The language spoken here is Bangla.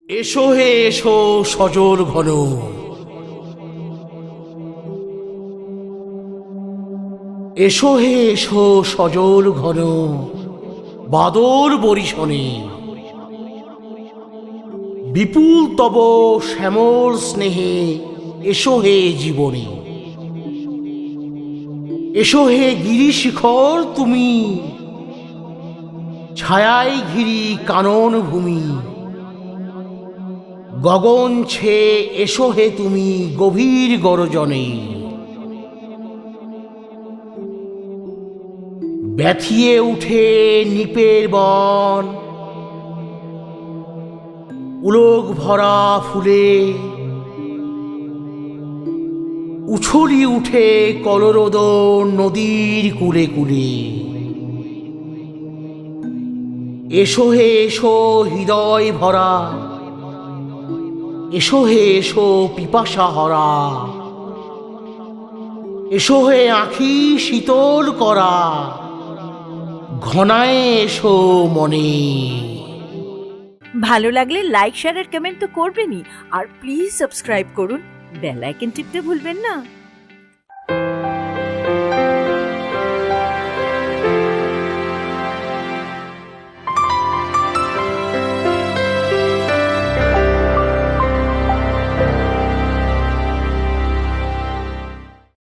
এসো হে এসো সজল ঘন, এসো হে এসো সজল ঘন, বাদর বরিশনে বিপুল তব শ্যামল স্নেহে, এসো হে জীবনে, এসো হে গিরি শিখর তুমি, ছায়ায় ঘিরি কানন ভূমি, গগন ছে এসো হে তুমি গভীর গরজনে, ব্যথিয়ে উঠে নিপের বন, উলক ভরা ফুলে উছলি উঠে কলরোদন নদীর কূলে কূলে, এসো হে এসো হৃদয় ভরা, এসো হে এসো পিপাসা হরা, এসো হে আঁখি শীতল করা, ঘনায় এসো মনে। ভালো লাগলে লাইক শেয়ার আর কমেন্ট তো করবেনই, আর প্লিজ সাবস্ক্রাইব করুন, বেল আইকন টিপতে ভুলবেন না।